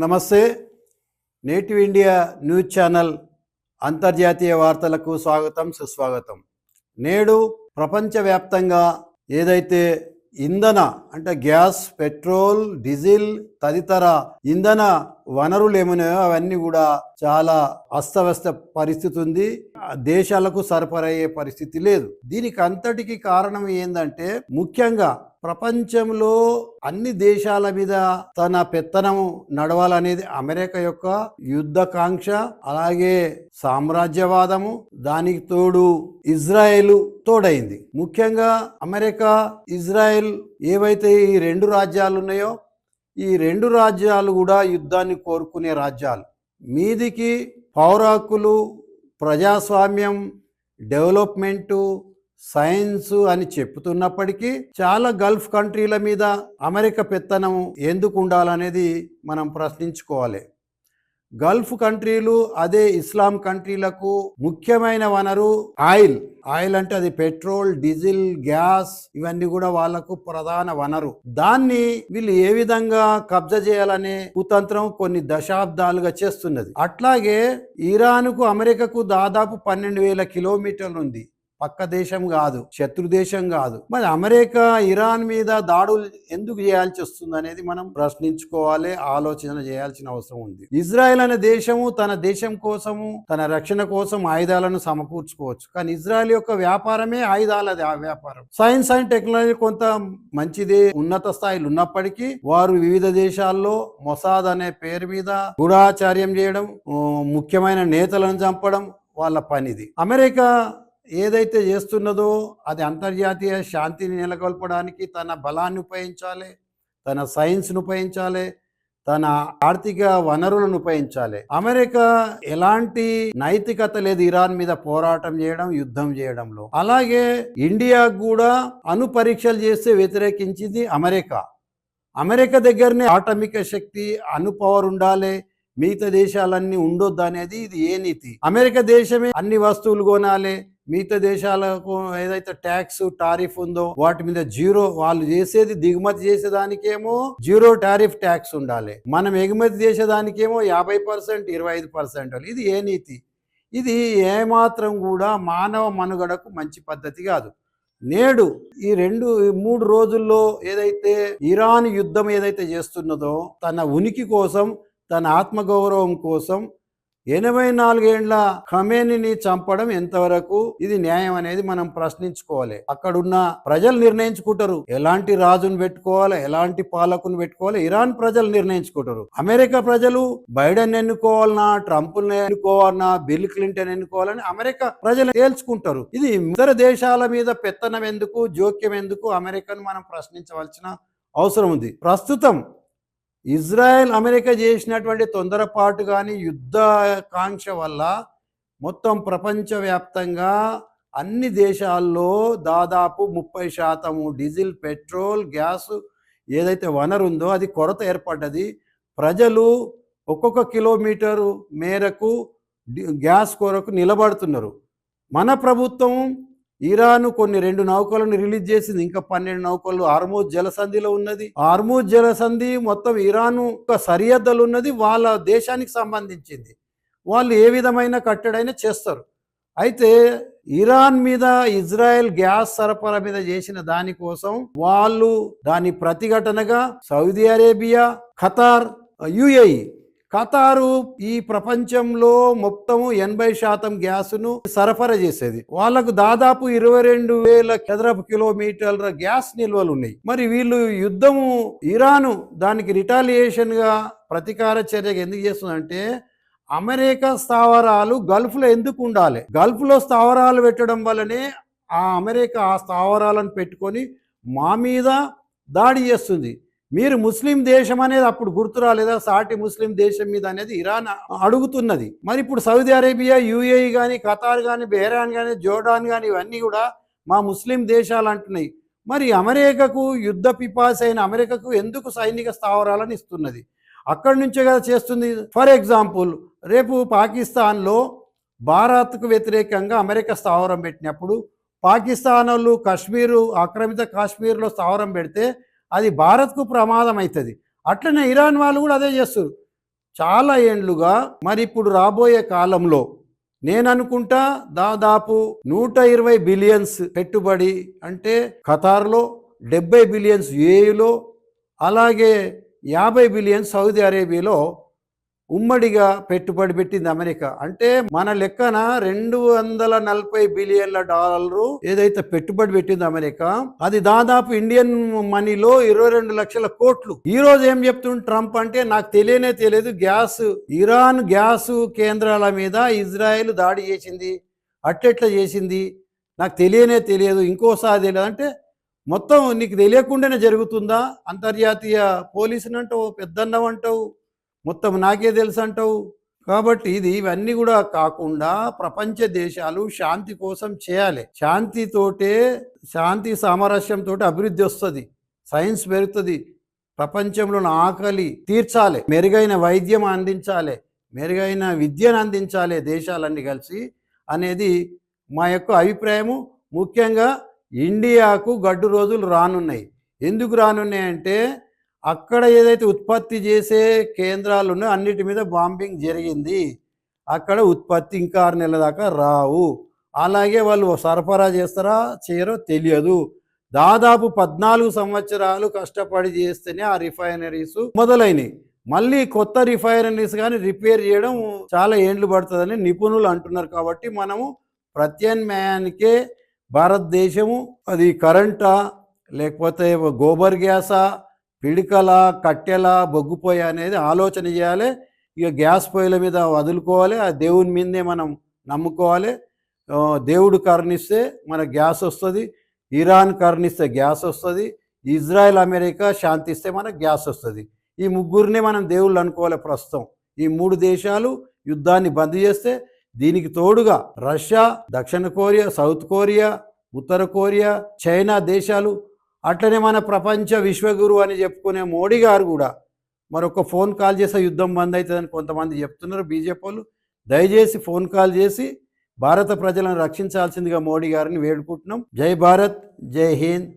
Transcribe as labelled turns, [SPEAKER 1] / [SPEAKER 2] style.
[SPEAKER 1] నమస్తే. Native India news channel అంతర్జాతీయ వార్తలకు స్వాగతం, సుస్వాగతం. నేడు ప్రపంచవ్యాప్తంగా ఏదైతే ఇంధన అంటే గ్యాస్, పెట్రోల్, డీజిల్ తదితర ఇంధన వనరులు ఏమున్నాయో అవన్నీ కూడా చాలా అస్తవ్యస్త పరిస్థితి ఉంది. దేశాలకు సరఫరా అయ్యే పరిస్థితి లేదు. దీనికి అంతటికి కారణం ఏంటంటే ముఖ్యంగా ప్రపంచంలో అన్ని దేశాల మీద తన పెత్తనం నడవాలనేది అమెరికా యొక్క యుద్ధకాంక్ష, అలాగే సామ్రాజ్యవాదము, దానికి తోడు ఇజ్రాయెల్ తోడైంది. ముఖ్యంగా అమెరికా, ఇజ్రాయెల్ ఏవైతే ఈ రెండు రాజ్యాలు ఉన్నాయో ఈ రెండు రాజ్యాలు కూడా యుద్ధాన్ని కోరుకునే రాజ్యాలు. మీదికి పౌర హక్కులు, ప్రజాస్వామ్యం, డెవలప్మెంటు, సైన్స్ అని చెప్తున్నప్పటికీ చాలా గల్ఫ్ కంట్రీల మీద అమెరికా పెత్తనం ఎందుకు ఉండాలనేది మనం ప్రశ్నించుకోవాలి. గల్ఫ్ కంట్రీలు అదే ఇస్లాం కంట్రీలకు ముఖ్యమైన వనరు ఆయిల్ అంటే అది పెట్రోల్, డీజిల్, గ్యాస్ ఇవన్నీ కూడా వాళ్లకు ప్రధాన వనరు. దాన్ని వీళ్ళు ఏ విధంగా కబ్జా చేయాలనే కుతంత్రం కొన్ని దశాబ్దాలుగా చేస్తున్నది. అట్లాగే ఇరాన్కు అమెరికాకు దాదాపు 12,000 కిలోమీటర్లు ఉంది. పక్క దేశం కాదు, శత్రు దేశం కాదు. మరి అమెరికా ఇరాన్ మీద దాడులు ఎందుకు చేయాల్సి వస్తుంది అనేది మనం ప్రశ్నించుకోవాలి, ఆలోచన చేయాల్సిన అవసరం ఉంది. ఇజ్రాయెల్ అనే దేశము తన దేశం కోసము, తన రక్షణ కోసం ఆయుధాలను సమకూర్చుకోవచ్చు. కానీ ఇజ్రాయెల్ యొక్క వ్యాపారమే ఆయుధాలది. ఆ వ్యాపారం సైన్స్ అండ్ టెక్నాలజీ కొంత మంచిదే, ఉన్నత స్థాయిలు ఉన్నప్పటికీ వారు వివిధ దేశాల్లో మొసాద్ అనే పేరు మీద గూఢాచార్యం చేయడం, ముఖ్యమైన నేతలను చంపడం వాళ్ళ పనిది. అమెరికా ఏదైతే చేస్తున్నదో అది అంతర్జాతీయ శాంతిని నెలకొల్పడానికి తన బలాన్ని ఉపయోగించాలి, తన సైన్స్ను ఉపయోగించాలి, తన ఆర్థిక వనరులను ఉపయోగించాలి. అమెరికా ఎలాంటి నైతికత లేదు ఇరాన్ మీద పోరాటం చేయడం, యుద్ధం చేయడంలో. అలాగే ఇండియా కూడా అణు పరీక్షలు చేస్తే వ్యతిరేకించింది అమెరికా. అమెరికా దగ్గరనే ఆటమిక శక్తి, అణు పవర్ ఉండాలి, మిగతా దేశాలన్నీ ఉండొద్దు అనేది ఇది ఏ నీతి? అమెరికా దేశమే అన్ని వస్తువులు కొనాలి, మిగతా దేశాలకు ఏదైతే ట్యాక్స్, టారిఫ్ ఉందో వాటి మీద జీరో, వాళ్ళు చేసేది దిగుమతి చేసేదానికేమో జీరో టారిఫ్ ట్యాక్స్ ఉండాలి, మనం ఎగుమతి చేసేదానికేమో 50%, 25%. ఇది ఏ నీతి? ఇది ఏమాత్రం కూడా మానవ మనుగడకు మంచి పద్ధతి కాదు. నేడు ఈ 2-3 రోజుల్లో ఏదైతే ఇరాన్ యుద్ధం ఏదైతే చేస్తున్నదో తన ఉనికి కోసం, తన ఆత్మగౌరవం కోసం 84 ఏళ్ల ఖమేనీని చంపడం ఎంతవరకు ఇది న్యాయం అనేది మనం ప్రశ్నించుకోవాలి. అక్కడున్న ప్రజలు నిర్ణయించుకుంటారు ఎలాంటి రాజును పెట్టుకోవాలి, ఎలాంటి పాలకుని పెట్టుకోవాలి. ఇరాన్ ప్రజలు నిర్ణయించుకుంటారు. అమెరికా ప్రజలు బైడెన్ ఎన్నుకోవాలన్నా, ట్రంప్ ఎన్నుకోవాలన్నా, బిల్ క్లింటన్ ఎన్నుకోవాలని అమెరికా ప్రజలు తేల్చుకుంటారు. ఇది ఇతర దేశాల మీద పెత్తనం ఎందుకు, జోక్యం ఎందుకు అమెరికాను మనం ప్రశ్నించవలసిన అవసరం ఉంది. ప్రస్తుతం ఇజ్రాయెల్ అమెరికా చేసినటువంటి తొందరపాటు కానీ యుద్ధ కాంక్ష వల్ల మొత్తం ప్రపంచవ్యాప్తంగా అన్ని దేశాల్లో దాదాపు 30% డీజిల్, పెట్రోల్, గ్యాస్ ఏదైతే వనరు ఉందో అది కొరత ఏర్పడ్డది. ప్రజలు ఒక్కొక్క కిలోమీటరు మేరకు గ్యాస్ కొరకు నిలబడుతున్నారు. మన ప్రభుత్వం ఇరాన్ కొన్ని 2 నౌకలను రిలీజ్ చేసింది, ఇంకా 12 నౌకలు హార్మూజ్ జలసంధిలో ఉన్నది. హార్మూజ్ జలసంధి మొత్తం ఇరాన్ సరిహద్దులు ఉన్నది, వాళ్ళ దేశానికి సంబంధించింది. వాళ్ళు ఏ విధమైన కట్టడైనా చేస్తారు. అయితే ఇరాన్ మీద ఇజ్రాయెల్ గ్యాస్ సరఫరా మీద చేసిన దానికోసం వాళ్ళు దాని ప్రతిఘటనగా Saudi Arabia, Qatar, UAE, Qatar ఈ ప్రపంచంలో మొత్తం 80% గ్యాసును సరఫరా చేసేది. వాళ్ళకు దాదాపు 22,000 చదరపు కిలోమీటర్ల గ్యాస్ నిల్వలు ఉన్నాయి. మరి వీళ్ళు యుద్ధము ఇరాను దానికి రిటాలియేషన్ గా ప్రతీకార చర్యగా ఎందుకు చేస్తుందంటే అమెరికా స్థావరాలు గల్ఫ్లో ఎందుకు ఉండాలి? గల్ఫ్లో స్థావరాలు పెట్టడం వల్లనే ఆ అమెరికా ఆ స్థావరాలను పెట్టుకొని మా మీద దాడి చేస్తుంది. మీరు ముస్లిం దేశం అనేది అప్పుడు గుర్తు రాలేదా? సాటి ముస్లిం దేశం మీద అనేది ఇరాన్ అడుగుతున్నది. మరి ఇప్పుడు సౌదీ అరేబియా, యుఏఈ కానీ, ఖతార్ కానీ, బెహ్రాన్ కానీ, జోర్డాన్ కానీ ఇవన్నీ కూడా మా ముస్లిం దేశాలు అంటున్నాయి. మరి అమెరికాకు యుద్ధ పిపాస అయిన అమెరికాకు ఎందుకు సైనిక స్థావరాలను ఇస్తున్నది? అక్కడి నుంచే కదా చేస్తుంది. ఫర్ ఎగ్జాంపుల్, రేపు పాకిస్తాన్లో భారత్కు వ్యతిరేకంగా అమెరికా స్థావరం పెట్టినప్పుడు పాకిస్తాన్ వాళ్ళు కాశ్మీరు, ఆక్రమిత కాశ్మీర్లో స్థావరం పెడితే అది భారత్కు ప్రమాదం అవుతుంది. అట్లనే ఇరాన్ వాళ్ళు కూడా అదే చేస్తారు. చాలా ఏండ్లుగా. మరి ఇప్పుడు రాబోయే కాలంలో నేను అనుకుంటా దాదాపు 120 బిలియన్స్ పెట్టుబడి, అంటే ఖతార్లో 70 బిలియన్స్ యుఏఈలో, అలాగే 50 బిలియన్స్ సౌదీ అరేబియాలో ఉమ్మడిగా పెట్టుబడి పెట్టింది అమెరికా. అంటే మన లెక్కన 240 బిలియన్ల డాలర్లు ఏదైతే పెట్టుబడి పెట్టిందో అమెరికా, అది దాదాపు ఇండియన్ మనీలో 22 లక్షల కోట్లు. ఈ రోజు ఏం చెప్తుంది ట్రంప్ అంటే, నాకు తెలియదు ఇరాన్ గ్యాస్ కేంద్రాల మీద ఇజ్రాయెల్ దాడి చేసింది, అట్టెట్లా చేసింది, నాకు తెలియదు, ఇంకోసారి తెలియదు అంటే మొత్తం నీకు తెలియకుండానే జరుగుతుందా? అంతర్జాతీయ పోలీసుని అంటావు, పెద్దన్నం అంటావు, మొత్తం నాకే తెలుసు అంటావు. కాబట్టి ఇవన్నీ కూడా కాకుండా ప్రపంచ దేశాలు శాంతి కోసం చేయాలి. శాంతి సామరస్యంతో అభివృద్ధి వస్తుంది, సైన్స్ పెరుగుతుంది, ప్రపంచంలో ఆకలి తీర్చాలి, మెరుగైన వైద్యం అందించాలి, మెరుగైన విద్యను అందించాలి దేశాలన్నీ కలిసి అనేది మా యొక్క అభిప్రాయము. ముఖ్యంగా ఇండియాకు గడ్డు రోజులు రానున్నాయి. ఎందుకు రానున్నాయంటే, అక్కడ ఏదైతే ఉత్పత్తి చేసే కేంద్రాలు ఉన్నాయో అన్నిటి మీద బాంబింగ్ జరిగింది. అక్కడ ఉత్పత్తి ఇంకా 6 నెలల దాకా రావు. అలాగే వాళ్ళు సరఫరా చేస్తారా చేయరో తెలియదు. దాదాపు 14 సంవత్సరాలు కష్టపడి చేస్తేనే ఆ రిఫైనరీస్ మొదలైనవి. మళ్ళీ కొత్త రిఫైనరీస్ కానీ రిపేర్ చేయడం చాలా ఏండ్లు పడుతుందని నిపుణులు అంటున్నారు. కాబట్టి మనము ప్రత్యామ్నాయానికే భారతదేశము, అది కరెంటా లేకపోతే గోబర్ గ్యాసా, పిడికల, కట్టెల, బొగ్గుపోయి అనేది ఆలోచన చేయాలి. ఇక గ్యాస్ పొయ్యిల మీద వదులుకోవాలి, ఆ దేవుని మీదనే మనం నమ్ముకోవాలి. దేవుడు కరుణిస్తే మన గ్యాస్ వస్తుంది, ఇరాన్ కరుణిస్తే గ్యాస్ వస్తుంది, ఇజ్రాయెల్ అమెరికా శాంతిస్తే మనకు గ్యాస్ వస్తుంది. ఈ ముగ్గురినే మనం దేవుళ్ళు అనుకోవాలి. ప్రస్తుతం ఈ 3 దేశాలు యుద్ధాన్ని బంద్ చేస్తే, దీనికి తోడుగా రష్యా, దక్షిణ కొరియా, సౌత్ కొరియా, ఉత్తర కొరియా, చైనా దేశాలు, అట్లనే మన ప్రపంచ విశ్వగురు అని చెప్పుకునే మోడీ గారు కూడా మరొక ఫోన్ కాల్ చేస్తే యుద్ధం బంద్ అవుతుందని కొంతమంది చెప్తున్నారు బీజేపీ వాళ్ళు. దయచేసి ఫోన్ కాల్ చేసి భారత ప్రజలను రక్షించాల్సిందిగా మోడీ గారిని వేడుకుంటున్నాం. జై భారత్, జై హింద్.